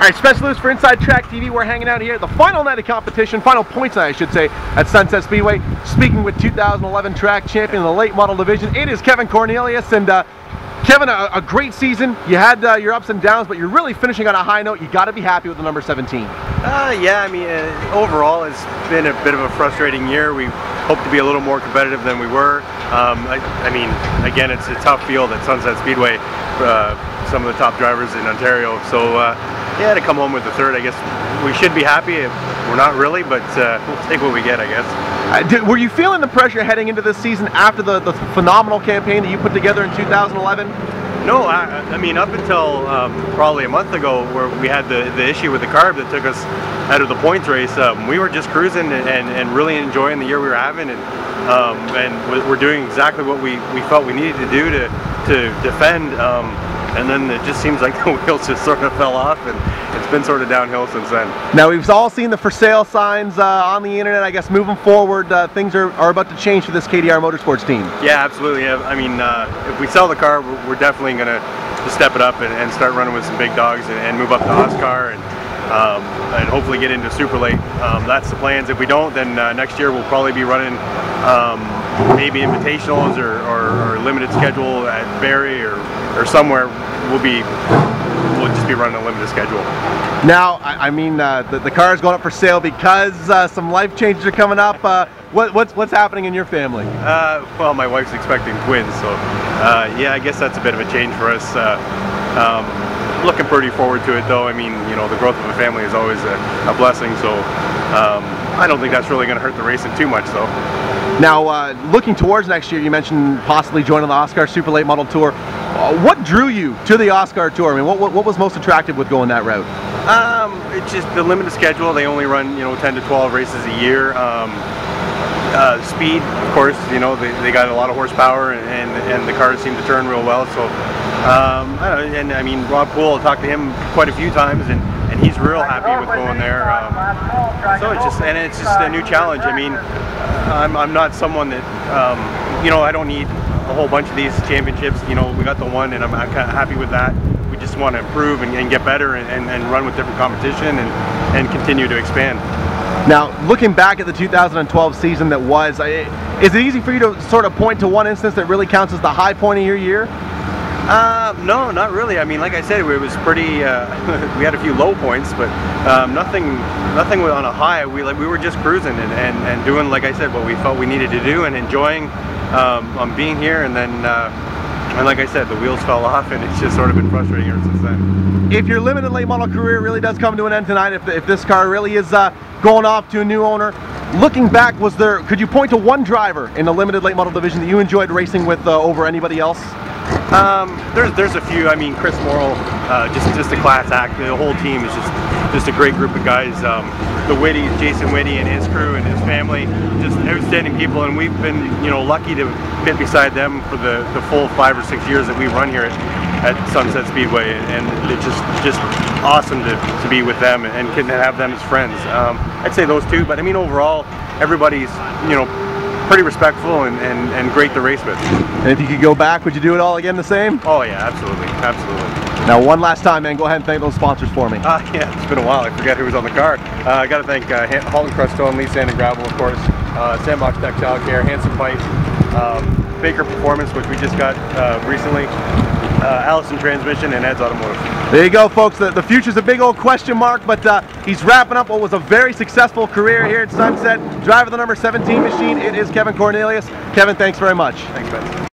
Alright, specialists for Inside Track TV, we're hanging out here at the final night of competition, final points night I should say, at Sunset Speedway, speaking with 2011 track champion in the late model division. It is Kevin Cornelius, and Kevin, a great season. You had your ups and downs, but you're really finishing on a high note. You got to be happy with the number 17. Yeah, I mean, overall it's been a bit of a frustrating year. We hope to be a little more competitive than we were. I mean, again, it's a tough field at Sunset Speedway, some of the top drivers in Ontario. So yeah, to come home with the third, I guess we should be happy. We're not really, but we'll take what we get, I guess. Were you feeling the pressure heading into this season after the phenomenal campaign that you put together in 2011? No, I mean, up until probably a month ago, where we had the issue with the carb that took us out of the points race, we were just cruising and really enjoying the year we were having, and we're doing exactly what we felt we needed to do to defend. And then it just seems like the wheels just sort of fell off, and it's been sort of downhill since then. Now, we've all seen the for sale signs on the internet. I guess moving forward, things are about to change for this KDR Motorsports team. Yeah, absolutely. Yeah. I mean, if we sell the car, we're definitely going to step it up and start running with some big dogs and move up to Oscar and hopefully get into super late. That's the plans. If we don't, then next year we'll probably be running maybe invitationals or limited schedule at Barrie or somewhere. We'll just be running a limited schedule. Now, I mean, the car is going up for sale because some life changes are coming up. What's happening in your family? Well, my wife's expecting twins, so yeah, I guess that's a bit of a change for us. Looking pretty forward to it, though. I mean, you know, the growth of a family is always a blessing, so I don't think that's really going to hurt the racing too much, though. Now, looking towards next year, you mentioned possibly joining the Oscar Super Late Model Tour. What drew you to the Oscar Tour? I mean, what was most attractive with going that route? It's just the limited schedule. They only run, 10 to 12 races a year. Speed, of course, they got a lot of horsepower, and the cars seem to turn real well. So, I don't know, and I mean, Rob Poole, I talked to him quite a few times, and he's real happy with going there. So it's just a new challenge. I mean, I'm not someone that, I don't need a whole bunch of these championships. We got the one, and I'm kind of happy with that. We just want to improve and get better and run with different competition and continue to expand. Now, looking back at the 2012 season that was, is it easy for you to sort of point to one instance that really counts as the high point of your year? No, not really. I mean, like I said, it was pretty. We had a few low points, but nothing on a high. We were just cruising and doing, like I said, what we felt we needed to do and enjoying being here. And then, and like I said, the wheels fell off, and it's just sort of been frustrating ever since then. If your limited late model career really does come to an end tonight, if this car really is going off to a new owner, looking back, could you point to one driver in the limited late model division that you enjoyed racing with over anybody else? There's a few. I mean, Chris Morrill, just a class act. The whole team is just a great group of guys. The Whitty, Jason Whitty and his crew and his family, just outstanding people, and we've been lucky to fit beside them for the full 5 or 6 years that we run here at Sunset Speedway, and it's just awesome to be with them and have them as friends. I'd say those two, but I mean, overall, everybody's pretty respectful and great to race with. And if you could go back, would you do it all again the same? Oh yeah, absolutely, absolutely. Now, one last time, man, go ahead and thank those sponsors for me. Yeah, it's been a while. I forget who was on the car. I got to thank Halt and Crush Stone, Lee Sand and Gravel, of course, Sandbox Textile Care, Hanson Pipe, Baker Performance, which we just got recently, Allison Transmission, and Ed's Automotive. There you go, folks. The future's a big old question mark, but he's wrapping up what was a very successful career here at Sunset. Driver the number 17 machine, it is Kevin Cornelius. Kevin, thanks very much. Thanks, Ben.